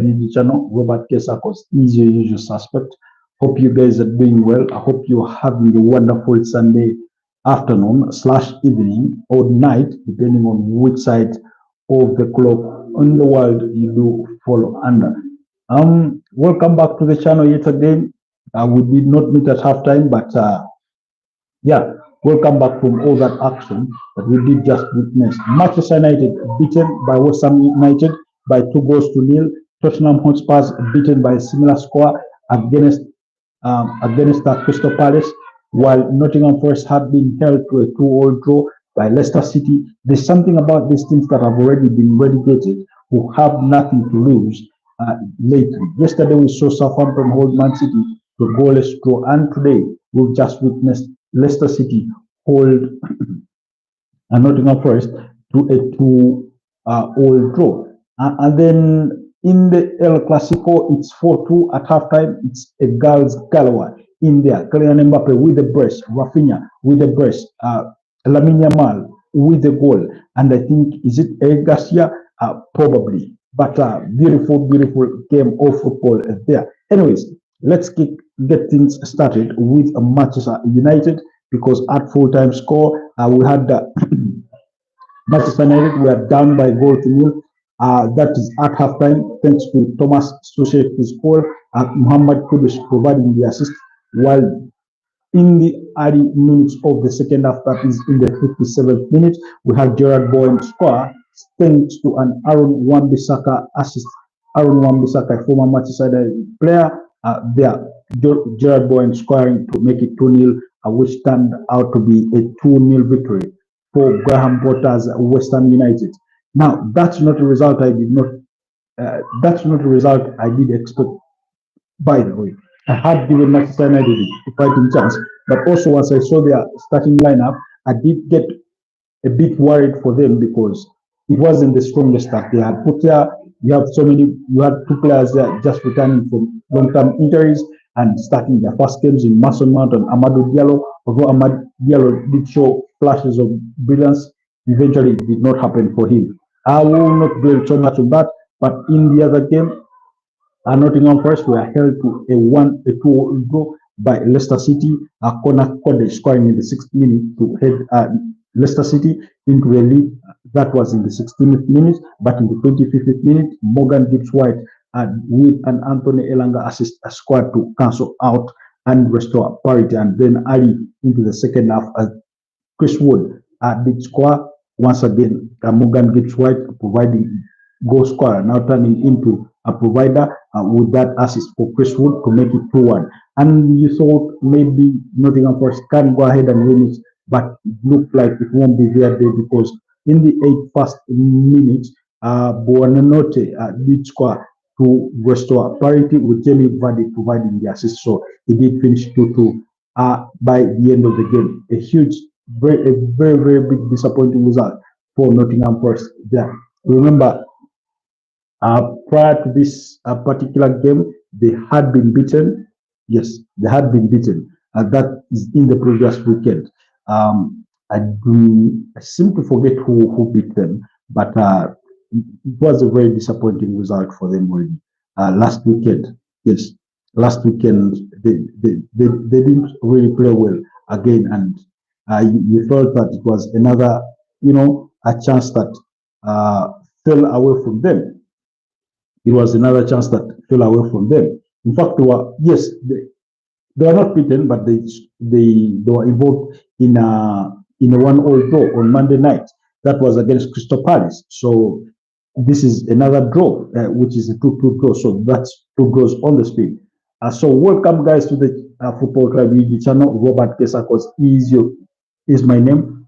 the channel, Robert Kesakos is your usual suspect. Hope you guys are doing well. I hope you're having a wonderful Sunday afternoon slash evening or night, depending on which side of the clock in the world you do follow under. Welcome back to the channel yet again. We did not meet at halftime, but yeah, welcome back from all that action that we did just witness. Manchester United beaten by West Ham United by 2 goals to nil. Tottenham Hotspurs beaten by a similar score against Crystal Palace, while Nottingham Forest had been held to a 2-all draw by Leicester City. There's something about these teams that have already been relegated who have nothing to lose lately. Yesterday we saw Southampton hold Man City to a goalless draw, and today we've just witnessed Leicester City hold Nottingham Forest to a 2-all draw. And then in the El Clasico, it's 4-2 at halftime. It's a girls' galore in there. Kylian Mbappe with the brace, Rafinha with the brace, Lamine Yamal with the goal. And I think, is it Eric Garcia? Probably. But beautiful, beautiful game of football there. Anyways, let's get things started with Manchester United, because at full-time score, we had Manchester United were down by goal-to-nil. That is at halftime, thanks to Thomas Tuchel's goal, Muhammad Kudus providing the assist, while in the early minutes of the second half, that is in the 57th minute, we had Gerard Bowen score thanks to an Aaron Wan-Bissaka assist. Aaron Wan-Bissaka, a former Manchester United player, there, Gerard Bowen scoring to make it 2-0, which turned out to be a 2-0 victory for Graham Potter's West Ham United. Now, that's not a result I did not. That's not a result I did expect. By the way, I had given Manchester United a fighting chance, but also once I saw their starting lineup, I did get a bit worried for them, because it wasn't the strongest stuff they had put there. You have so many. You had two players there just returning from long-term injuries and starting their first games in Mason Mount and Amadou Diallo. Although Amadou Diallo did show flashes of brilliance, eventually it did not happen for him. I will not dwell so much on that, but in the other game, Nottingham Forest were held to a 2 draw by Leicester City. Conor Cody scoring in the 6th minute to head Leicester City into a lead. That was in the 16th minute, but in the 25th minute, Morgan Gibbs-White with an Anthony Elanga assist scored to cancel out and restore parity. And then early into the second half, Chris Wood did score. Once again, Morgan Gibbs-White providing goal scorer, now turning into a provider with that assist for Chris Wood to make it 2-1. And you thought maybe Nottingham Forest can go ahead and win it, but it looked like it won't be their day, because in the first minutes, Buonanotte did score to restore parity, with Jamie Vardy providing the assist. So he did finish 2-2 by the end of the game. A very, very big disappointing result for Nottingham Forest there. Remember, prior to this particular game, they had been beaten. Yes, they had been beaten. That is in the previous weekend. I seem to forget who beat them, but it was a very disappointing result for them already. Last weekend, yes, last weekend they didn't really play well again, and you felt that it was another, a chance that fell away from them. It was another chance that fell away from them. In fact, they were not beaten, but they were involved in a 1-all draw on Monday night. That was against Crystal Palace. So this is another draw, which is a 2-2 draw. So that's 2 draws on the speed. So welcome, guys, to the Footballtribeug channel. Robert Kesakos is my name.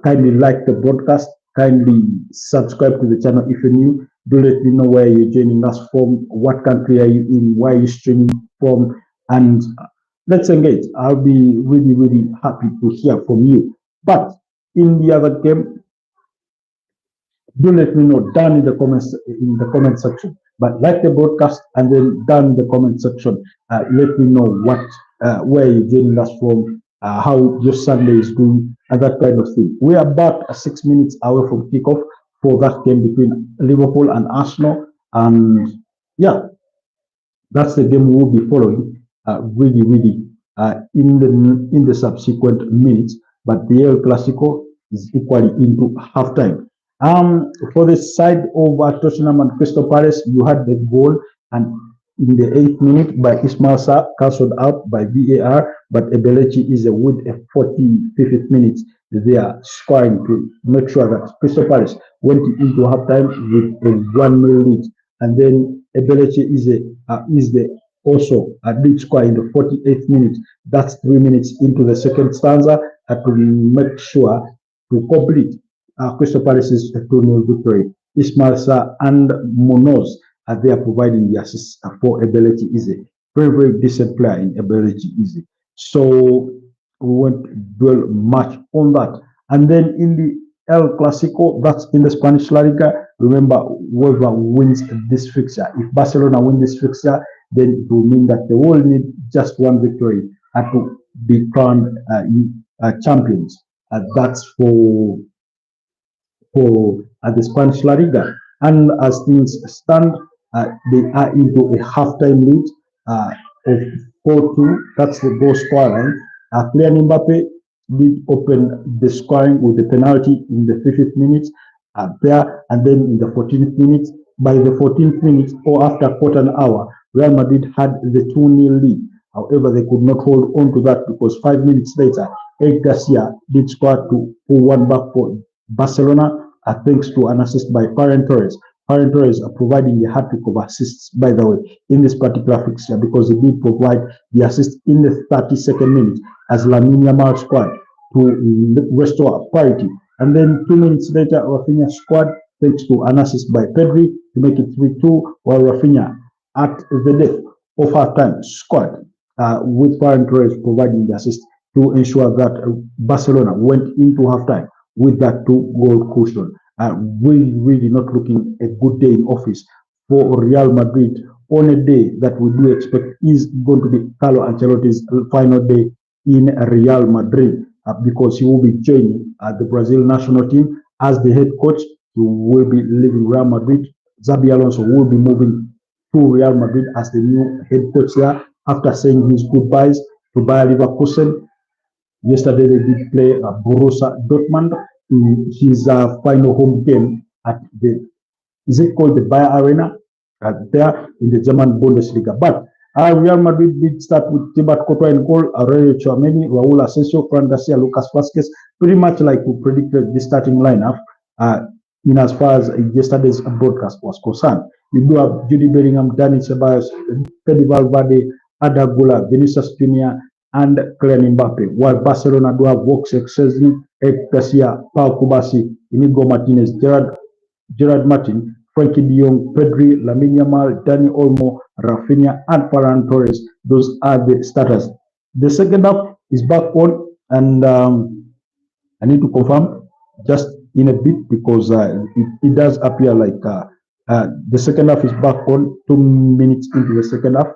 Kindly like the broadcast. Kindly subscribe to the channel if you're new. Do let me know where you're joining us from, what country are you in, where are you streaming from, and let's engage. I'll be really, really happy to hear from you. But in the other game, do let me know down in the comment section. But like the broadcast, and then down in the comment section, let me know where you're joining us from, how your Sunday is going, and that kind of thing. We are about 6 minutes away from kickoff for that game between Liverpool and Arsenal, and yeah, that's the game we'll be following really in the subsequent minutes. But the El Clasico is equally into halftime. For the side of Tottenham and Crystal Palace, you had the goal and in the 8th minute by Ismail Sarr, cancelled out by VAR, but Ebelechi is with a 45th minute. They are scoring to make sure that Crystal Palace went into halftime with a 1-0 lead, and then Ebelechi is the also a big score in the 48th minute. That's 3 minutes into the second stanza to make sure to complete Crystal Palace's 2-0 victory. Ismail Sarr and Munoz are there providing the assists for Ebelechi Eze. Very decent player in Ebelechi Eze. So we won't dwell much on that. And then in the El Clasico, that's in the Spanish La Liga. Remember, whoever wins this fixture, if Barcelona win this fixture, then it will mean that they will need just one victory to be crowned champions. That's for the Spanish La Liga. And as things stand, they are into a halftime lead of 4-2. That's the goal scoreline. Kylian Mbappe did open the scoring with a penalty in the 50th minute there, and then in the 14th minute. By the 14th minute, or after quarter an hour, Real Madrid had the 2-0 lead. However, they could not hold on to that because 5 minutes later, Eric Garcia did score to pull one back for Barcelona, thanks to an assist by Ferran Torres. Ferran Torres are providing the hat-trick of assists, by the way, in this particular fixture because he did provide the assist in the 32nd minute as Lamine Yamal scored to restore parity. And then 2 minutes later, Rafinha scored thanks to an assist by Pedri to make it 3-2, while Rafinha at the death of half time scored with Ferran Torres providing the assist to ensure that Barcelona went into halftime with that 2-goal cushion. Really not looking a good day in office for Real Madrid on a day that we do expect is going to be Carlo Ancelotti's final day in Real Madrid because he will be joining the Brazil national team as the head coach. He will be leaving Real Madrid. Xabi Alonso will be moving to Real Madrid as the new head coach there after saying his goodbyes to Bayer Leverkusen. Yesterday they did play Borussia Dortmund in his final home game at the, is it called the Bayer Arena? There in the German Bundesliga. But Real Madrid did start with Thibaut Courtois in goal, Aurelio Tchouameni, Raul Asensio, Fran Garcia, Lucas Vazquez, pretty much like we predicted the starting lineup in as far as yesterday's broadcast was concerned. You do have Jude Bellingham, Dani Ceballos, Fede Valverde, Ada Gula, Vinicius Junior, and Kylian Mbappe, while Barcelona do have Vox Szczesny, Eric Garcia, Pau Kubasi, Inigo Martinez, Gerard Martin, Frankie de Jong, Pedri, Lamine Yamal, Dani Olmo, Rafinha, and Ferran Torres. Those are the starters. The second half is back on, and I need to confirm just in a bit because it does appear like the second half is back on 2 minutes into the second half.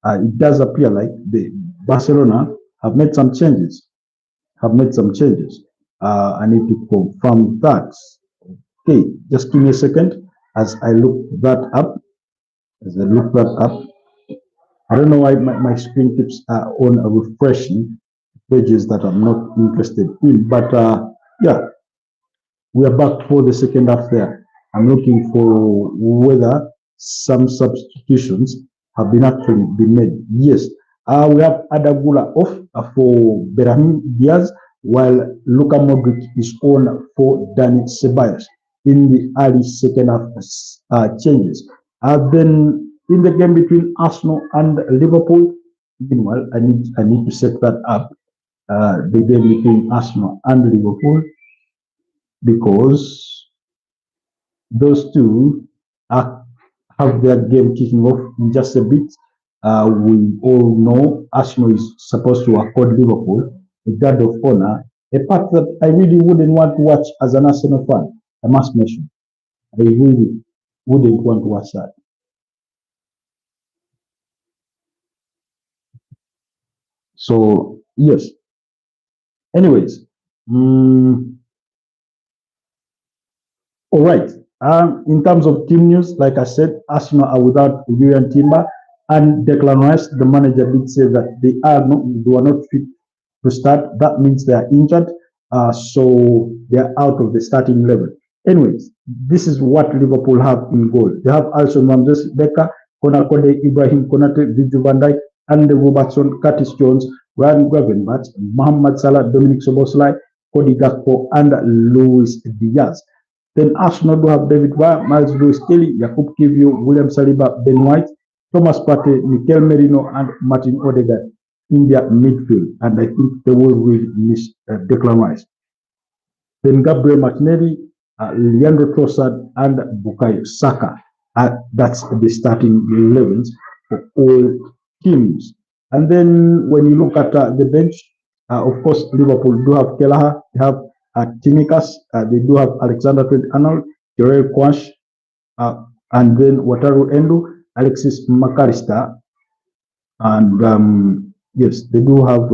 It does appear like the Barcelona have made some changes. I need to confirm that. Okay, just give me a second as I look that up. I don't know why my screen keeps on refreshing pages that I'm not interested in, but yeah, we are back for the second half there. I'm looking for whether some substitutions have actually been made. Yes, we have Adagula off for Brahim Diaz, while Luka Modric is on for Dani Ceballos in the early second half changes. Then in the game between Arsenal and Liverpool, meanwhile, I need to set that up. The game between Arsenal and Liverpool, because those two have their game kicking off in just a bit. We all know Arsenal is supposed to accord Liverpool a guard of honor, a part that I really wouldn't want to watch as an Arsenal fan. I must mention, I really wouldn't want to watch that. So yes. Anyways, all right. In terms of team news, like I said, Arsenal are without Julian Timber and Declan Rice. The manager did say that they were not fit to start. That means they are injured, so they are out of the starting level. Anyways, this is what Liverpool have in goal. They have Alisson, Ramsey, Becker, Conor Code, Ibrahim Konate, Virgil van Dijk, Andy Robertson, Curtis Jones, Ryan Gravenberch, Mohamed Salah, Dominic Soboslai, Cody Gakpo, and Luis Diaz. Then Arsenal do have David Villa, Miles Lewis Kelly, Jakub Kiwior, William Saliba, Ben White, Thomas Partey, Mikel Merino, and Martin Odegaard in their midfield. And I think they will really miss Declan Rice. Then Gabriel Martinelli, Leandro Trossard, and Bukayo Saka. That's the starting 11s for all teams. And then when you look at the bench, of course, Liverpool do have Kelleher, they have Timikas, they do have Alexander Trent-Arnold, Jarell Quash, and then Wataru Endo, Alexis McAllister, and yes, they do have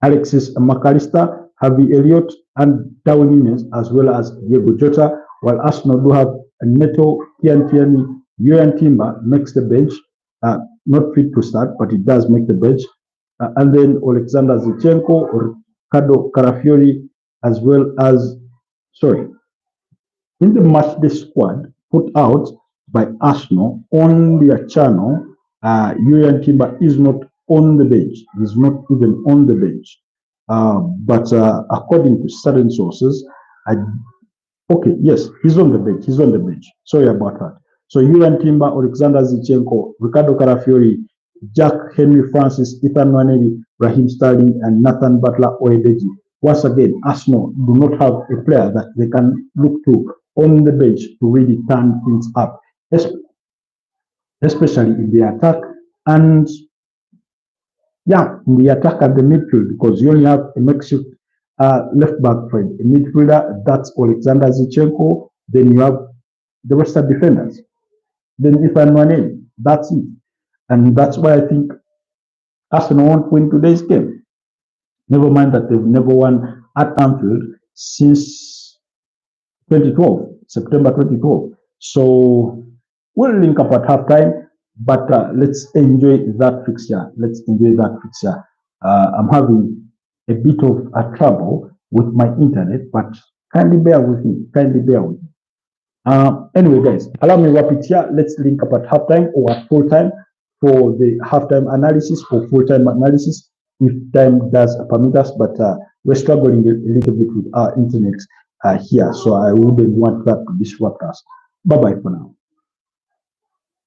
Alexis McAllister, Harvey Elliott, and Darwin Núñez, as well as Diego Jota, while Arsenal do have Neto, Kian Tierney, Julian Timber makes the bench, not fit to start, but it does make the bench, and then Alexander Zinchenko, Ricardo Carafiori, as well as, in the matchday squad put out by Arsenal on their channel, Julian Timber is not on the bench. He's not even on the bench. But according to certain sources, okay, yes, he's on the bench. He's on the bench. Sorry about that. So Julian Timber, Alexander Zinchenko, Ricardo Carafiori, Jack Henry Francis, Ethan Nwaneri, Raheem Sterling, and Nathan Butler-Oyedeji. Once again, Arsenal do not have a player that they can look to on the bench to really turn things up, especially in the attack and in the attack and the midfield, because you only have a makeshift left back friend, a midfielder, that's Alexander Zinchenko, then you have the rest of defenders. Then Ethan Nwaneri, that's it. And that's why I think Arsenal won't win today's game. Never mind that they've never won at Anfield since 2012, September 2012. So we'll link up at halftime, but let's enjoy that fixture. Let's enjoy that fixture. I'm having a bit of a trouble with my internet, but kindly bear with me. Kindly bear with me. Anyway, guys, allow me to wrap it here. Let's link up at halftime or at full time for the halftime analysis or full-time analysis if time does permit us, but we're struggling a little bit with our internet here, so I wouldn't want that to disrupt us. Bye-bye for now.